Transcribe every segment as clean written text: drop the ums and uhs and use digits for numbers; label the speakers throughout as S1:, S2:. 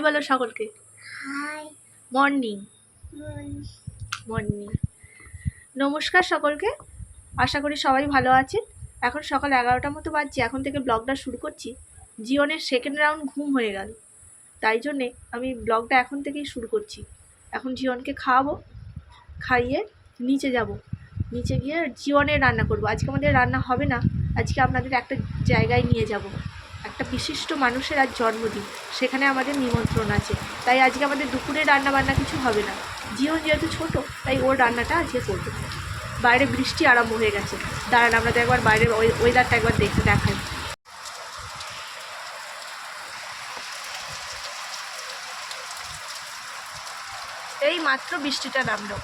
S1: বলো সকলকে।
S2: Hi
S1: morning.
S2: Morning.
S1: নমস্কার সকলকে, আশা করি সবাই ভালো আছেন। এখন সকাল 11টার মতো বাজছে, এখন থেকে ব্লগটা শুরু করছি। জীবনের সেকেন্ড রাউন্ড ঘুম হয়ে গেল, তাই জন্যে আমি ব্লগটা এখন থেকেই শুরু করছি। এখন জীবনকে খাওয়াবো, খাইয়ে নিচে যাব, নিচে গিয়ে জীবনের রান্না করব। আজকে আমাদের রান্না হবে না, আজকে আপনাদের একটা জায়গায় নিয়ে যাব। একটা বিশিষ্ট মানুষের আজ জন্মদিন, সেখানে আমাদের নিমন্ত্রণ আছে, তাই আজকে আমাদের দুপুরে রান্না বান্না কিছু হবে না। জীবন যেহেতু ছোট, তাই ওর রান্নাটা আজকে করবো। বাইরে বৃষ্টি আরম্ভ হয়ে গেছে, দাঁড়ান আপনাদের একবার বাইরের ওয়েদারটা একবার দেখাই। এই মাত্র বৃষ্টিটা নামলো,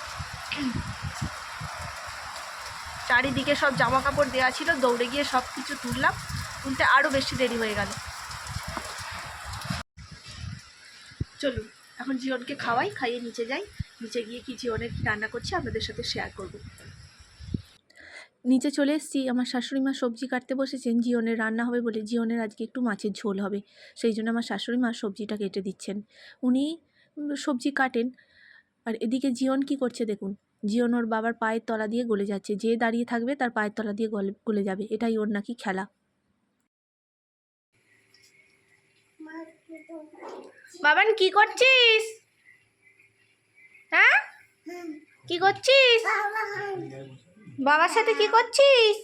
S1: চারিদিকে সব জামা কাপড় দেওয়া ছিল, দৌড়ে গিয়ে সব কিছু তুললাম, তুলতে আরও বেশি দেরি হয়ে গেল। চলুন এখন জীবনকে খাওয়াই, খাইয়ে নিচে যাই। নিচে গিয়ে কি জীবনের রান্না করছি আপনাদের সাথে শেয়ার করব। নিচে চলে এসেছি, আমার শাশুড়ি মা সবজি কাটতে বসেছেন। জীবনের রান্না হবে বলে, জীবনের আজকে একটু মাছের ঝোল হবে, সেই জন্য আমার শাশুড়ি মা সবজিটা কেটে দিচ্ছেন। উনি সবজি কাটেন, আর এদিকে জীবন কি করছে দেখুন। জীবন ওর বাবার পায়ের তলা দিয়ে গলে যাচ্ছে, যে দাঁড়িয়ে থাকবে তার পায়ের তলা দিয়ে গলে যাবে, এটাই ওর নাকি খেলা। বাবান কি করছিস? হ্যাঁ কি করছিস? বাবার সাথে কি করছিস?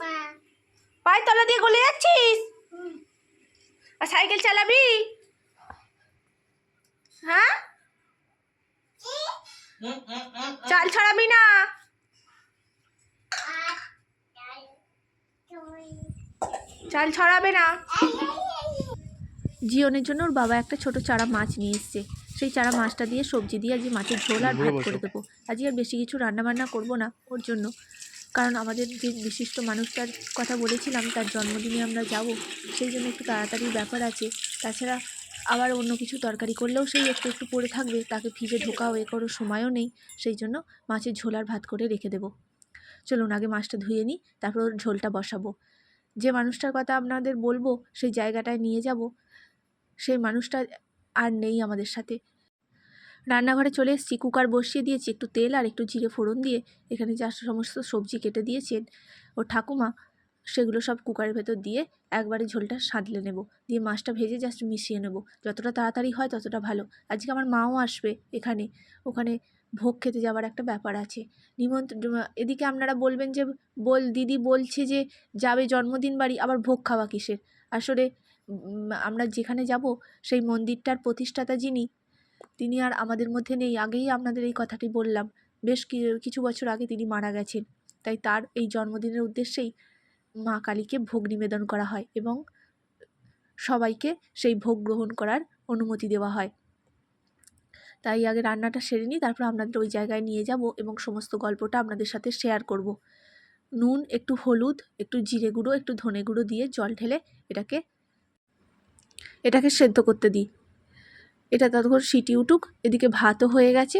S1: পায়ের তলা দিয়ে গলে যাচ্ছিস? আর সাইকেল চালাবি? হ্যাঁ, চাল ছড়াবি না? চাল ছড়াবে না। জীবনের জন্য ওর বাবা একটা ছোট চারা মাছ নিয়ে এসছে, সেই চারা মাছটা দিয়ে সবজি দিয়ে আজকে মাছের ঝোল আর ভাত করে দেবো। আজকে আর বেশি কিছু রান্নাবান্না করবো না ওর জন্য, কারণ আমাদের যে বিশিষ্ট মানুষটার কথা বলেছিলাম তার জন্মদিনে আমরা যাব, সেই জন্য একটু তাড়াতাড়ি ব্যাপার আছে। তাছাড়া আবার অন্য কিছু তরকারি করলেও সেই একটু একটু পড়ে থাকবে, তাকে ফ্রিজে ঢোকাও এ করো সময়ও নেই, সেই জন্য মাছের ঝোল আর ভাত করে রেখে দেবো। চলুন আগে মাছটা ধুয়ে নিই, তারপর ওর ঝোলটা বসাবো। যে মানুষটার কথা আপনাদের বলবো সেই জায়গাটায় নিয়ে যাব, সেই মানুষটা আর নেই আমাদের সাথে। রান্নাঘরে চলে এসেছি, কুকার বসিয়ে দিয়েছি, একটু তেল আর একটু জিরে ফোড়ন দিয়ে এখানে যা সমস্ত সবজি কেটে দিয়েছেন ও ঠাকুমা, সেগুলো সব কুকারের ভেতর দিয়ে একবারে ঝোলটা সাঁতলে নেব, দিয়ে মাছটা ভেজে জাস্ট মিশিয়ে নেব। যতটা তাড়াতাড়ি হয় ততটা ভালো। আজকে আমার মাও আসবে এখানে, ওখানে ভোগ খেতে যাওয়ার একটা ব্যাপার আছে, নিমন্ত্রণ। এদিকে আপনারা বলবেন যে দিদি বলছে যে যাবে জন্মদিন বাড়ি, আবার ভোগ খাওয়া কিসের? আসলে আমরা যেখানে যাব সেই মন্দিরটার প্রতিষ্ঠাতা যিনি, তিনি আর আমাদের মধ্যে নেই। আগেই আপনাদের এই কথাটি বললাম, বেশ কিছু বছর আগে তিনি মারা গেছেন, তাই তার এই জন্মদিনের উদ্দেশ্যেই মা কালীকে ভোগ নিবেদন করা হয় এবং সবাইকে সেই ভোগ গ্রহণ করার অনুমতি দেওয়া হয়। তাই আগে রান্নাটা সেরে নিই, তারপর আপনাদের ওই জায়গায় নিয়ে যাব এবং সমস্ত গল্পটা আপনাদের সাথে শেয়ার করব। নুন, একটু হলুদ, একটু জিরে গুঁড়ো, একটু ধনে গুঁড়ো দিয়ে জল ঢেলে এটাকে সেদ্ধ করতে দিই। এটা ততক্ষণ সিটি উঠুক। এদিকে ভাতও হয়ে গেছে।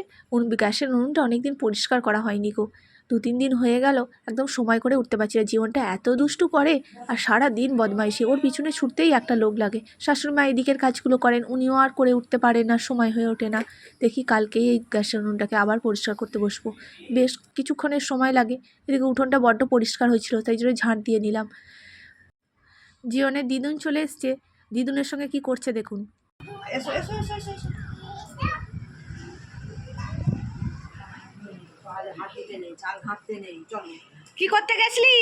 S1: গ্যাসের উনুনটা অনেকদিন পরিষ্কার করা হয়নি গো, 2-3 দিন হয়ে গেল, একদম সময় করে উঠতে পারছি না। জীবনটা এত দুষ্টু করে আর সারা দিন বদমাইশি, ওর পিছনে ছুটতেই একটা লোক লাগে। শাশুড়ি মা এদিকের কাজগুলো করেন, উনিও আর করে উঠতে পারেন না, সময় হয়ে ওঠে না। দেখি কালকেই এই গ্যাসের উনুনটাকে আবার পরিষ্কার করতে বসবো, বেশ কিছুক্ষণের সময় লাগে। এদিকে উঠোনটা বড্ড পরিষ্কার হয়েছিল, তাই জন্য ঝাঁট দিয়ে নিলাম। জীবনের দিদুন চলে এসছে, দিদুনের সঙ্গে কি করছে দেখুন।
S2: এসো এসো এসো এসো এসো। চাল ঘাটতে নেই, চলো।
S1: কি করতে গেছলি?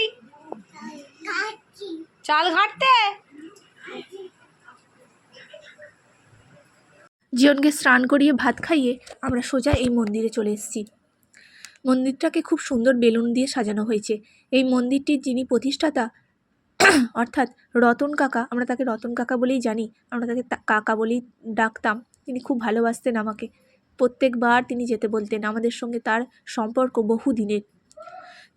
S1: চাল ঘাটতে। জীবনকে স্নান করিয়ে ভাত খাইয়ে আমরা সোজা এই মন্দিরে চলে এসেছি। মন্দিরটাকে খুব সুন্দর বেলুন দিয়ে সাজানো হয়েছে। এই মন্দিরটির যিনি প্রতিষ্ঠাতা অর্থাৎ রতন কাকা, আমরা তাকে রতন কাকা বলেই জানি, আমরা তাকে কাকা বলেই ডাকতাম। তিনি খুব ভালোবাসতেন আমাকে, প্রত্যেকবার তিনি যেতে বলতেন। আমাদের সঙ্গে তার সম্পর্ক বহু দিনের।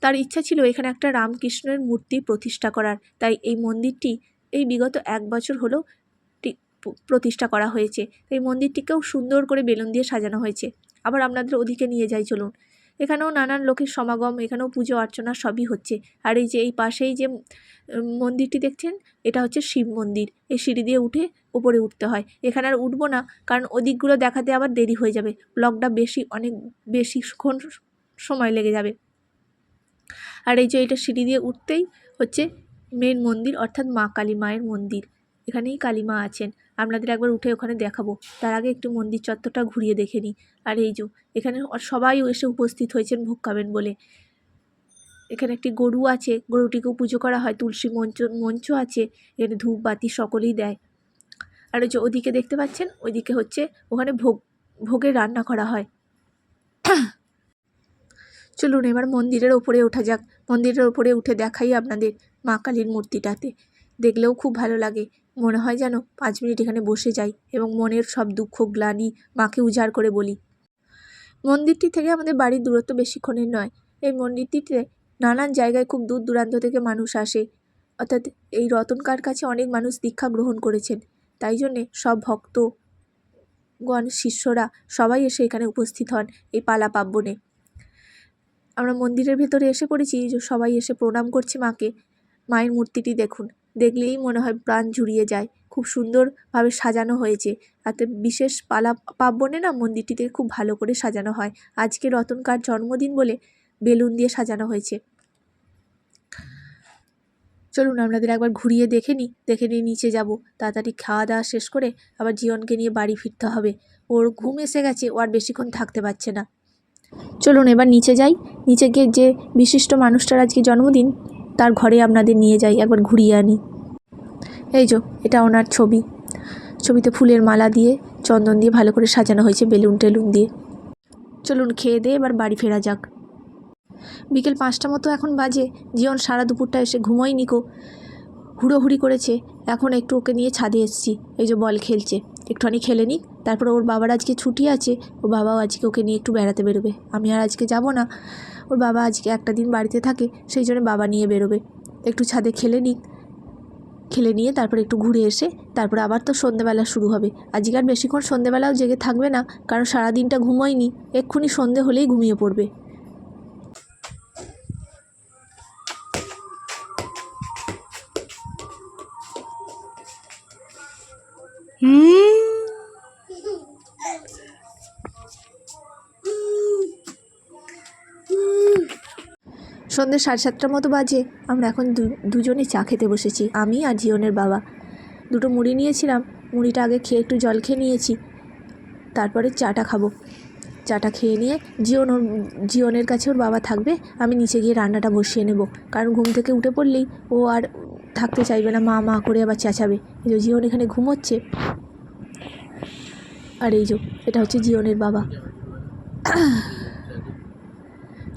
S1: তার ইচ্ছা ছিল এখানে একটা রামকৃষ্ণের মূর্তি প্রতিষ্ঠা করার, তাই এই মন্দিরটি এই বিগত 1 বছর হলো প্রতিষ্ঠা করা হয়েছে। এই মন্দিরটিকেও সুন্দর করে বেলুন দিয়ে সাজানো হয়েছে। আবার আপনাদের ওদিকে নিয়ে যাই চলুন। এখানেও নানান লোকের সমাগম, এখানেও পুজো অর্চনা সবই হচ্ছে। আর এই যে এই পাশেই যে মন্দিরটি দেখছেন, এটা হচ্ছে শিব মন্দির। এই সিঁড়ি দিয়ে উঠে ওপরে উঠতে হয়। এখানে আর উঠবো না, কারণ ওদিকগুলো দেখাতে আবার দেরি হয়ে যাবে, ব্লগটা অনেক বেশিক্ষণ সময় লেগে যাবে। আর এই যে এটা সিঁড়ি দিয়ে উঠতেই হচ্ছে মেন মন্দির, অর্থাৎ মা কালী মায়ের মন্দির। এখানেই কালী মা আছেন, আপনাদের একবার উঠে ওখানে দেখাবো। তার আগে একটু মন্দির চত্বরটা ঘুরিয়ে দেখে নিই। আর এই যে এখানে সবাই এসে উপস্থিত হয়েছেন ভোগ খাবেন বলে। এখানে একটি গরু আছে, গরুটিকেও পুজো করা হয়। তুলসী মঞ্চ আছে, এখানে ধূপ বাতি সকলেই দেয়। আর ওই যে ওদিকে দেখতে পাচ্ছেন, ওইদিকে হচ্ছে ওখানে ভোগের রান্না করা হয়। চলুন এবার মন্দিরের ওপরে ওঠা যাক। মন্দিরের ওপরে উঠে দেখাই আপনাদের মা কালীর মূর্তিটাতে। দেখলেও খুব ভালো লাগে, মনে হয় যেন 5 মিনিট এখানে বসে যাই এবং মনের সব দুঃখ গ্লানি মাকে উজাড় করে বলি। মন্দিরটি থেকে আমাদের বাড়ির দূরত্ব বেশিক্ষণের নয়। এই মন্দিরটিতে নানান জায়গায় খুব দূর দূরান্ত থেকে মানুষ আসে, অর্থাৎ এই রতনকার কাছে অনেক মানুষ দীক্ষা গ্রহণ করেছেন। তাই জন্যে সব ভক্তগণ, শিষ্যরা সবাই এসে এখানে উপস্থিত হন এই পালা পার্বণে। আমরা মন্দিরের ভেতরে এসে পড়েছি, যে সবাই এসে প্রণাম করছে মাকে। মায়ের মূর্তিটি দেখুন, দেখলেই মনে হয় প্রাণ জুড়িয়ে যায়। খুব সুন্দরভাবে সাজানো হয়েছে। তাতে বিশেষ পালা পার্বণে না মন্দিরটিতে খুব ভালো করে সাজানো হয়। আজকে রতনকার জন্মদিন বলে বেলুন দিয়ে সাজানো হয়েছে। চলুন আপনাদের একবার ঘুরিয়ে দেখে নিই নিচে যাব। তাড়াতাড়ি খাওয়া দাওয়া শেষ করে আবার জীবনকে নিয়ে বাড়ি ফিরতে হবে। ওর ঘুম এসে গেছে, ও আর বেশিক্ষণ থাকতে পারছে না। চলুন এবার নিচে যাই। নিচে গিয়ে যে বিশিষ্ট মানুষটার আজকে জন্মদিন, তার ঘরে আপনাদের নিয়ে যাই, একবার ঘুরিয়ে আনি। এই যে এটা ওনার ছবি। ছবিতে ফুলের মালা দিয়ে, চন্দন দিয়ে ভালো করে সাজানো হয়েছে, বেলুন টেলুন দিয়ে। চলুন খেয়ে দিয়ে এবার বাড়ি ফেরা যাক। বিকেল 5টা মতো এখন বাজে। জীবন সারা দুপুরটা এসে ঘুমোয়নি কো, হুড়োহুড়ি করেছে। এখন একটু ওকে নিয়ে ছাদে এসেছি, এই যে বল খেলছে। একটুখানি খেলে নিক, তারপরে ওর বাবার আজকে ছুটি আছে, ওর বাবাও আজকে ওকে নিয়ে একটু বেড়াতে বেরোবে। আমি আর আজকে যাব না, ওর বাবা আজকে একটা দিন বাড়িতে থাকে, সেই জন্য বাবা নিয়ে বেরোবে। একটু ছাদে খেলে নিক, খেলে নিয়ে তারপরে একটু ঘুরে এসে তারপরে আবার তো সন্ধেবেলা শুরু হবে। আজকে আর বেশিক্ষণ সন্ধেবেলাও জেগে থাকবে না, কারণ সারাদিনটা ঘুমোয়নি, এক্ষুনি সন্ধে হলেই ঘুমিয়ে পড়বে। সন্ধ্যে 7:30টার মতো বাজে। আমরা এখন দুজনে চা খেতে বসেছি, আমি আর জীবনের বাবা। 2টো মুড়ি নিয়েছিলাম, মুড়িটা আগে খেয়ে একটু জল খেয়ে নিয়েছি, তারপরে চাটা খাবো। চাটা খেয়ে নিয়ে জীবনের কাছে ওর বাবা থাকবে, আমি নিচে গিয়ে রান্নাটা বসিয়ে নেব। কারণ ঘুম থেকে উঠে পড়লেই ও আর থাকতে চাইবে না, মা মা করে আবার চেঁচাবে। এই যে জীবন এখানে ঘুমোচ্ছে, আর এই যে এটা হচ্ছে জীবনের বাবা।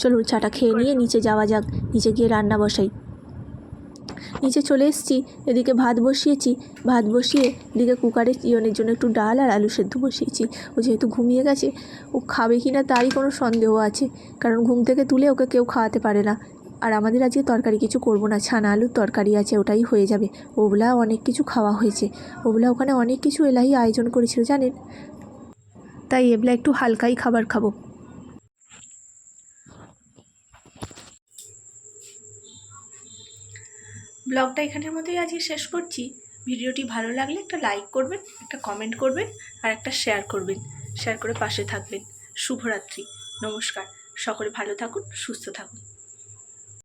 S1: চলুন চাটা খেয়ে নিয়ে নিচে যাওয়া যাক, নিচে গিয়ে রান্না বসাই। নিচে চলে এসেছি, এদিকে ভাত বসিয়েছি। ভাত বসিয়ে এদিকে কুকারে জীবনের জন্য একটু ডাল আর আলু সেদ্ধ বসিয়েছি। ও যেহেতু ঘুমিয়ে গেছে, ও খাবে কি না তারই কোনো সন্দেহ আছে, কারণ ঘুম থেকে তুলে ওকে কেউ খাওয়াতে পারে না। আর আমাদের আজকে তরকারি কিছু করব না, ছানা আলুর তরকারি আছে, ওটাই হয়ে যাবে। ওগুলা অনেক কিছু খাওয়া হয়েছে, ওগুলা ওখানে অনেক কিছু এলাহি আয়োজন করেছিল জানেন, তাই এগুলা একটু হালকাই খাবার খাবো। ব্লগটা এখানের মতোই আজকে শেষ করছি। ভিডিওটি ভালো লাগলে একটা লাইক করবেন, একটা কমেন্ট করবেন আর একটা শেয়ার করবেন। শেয়ার করে পাশে থাকবেন। শুভরাত্রি, নমস্কার। সকলে ভালো থাকুন, সুস্থ থাকুন।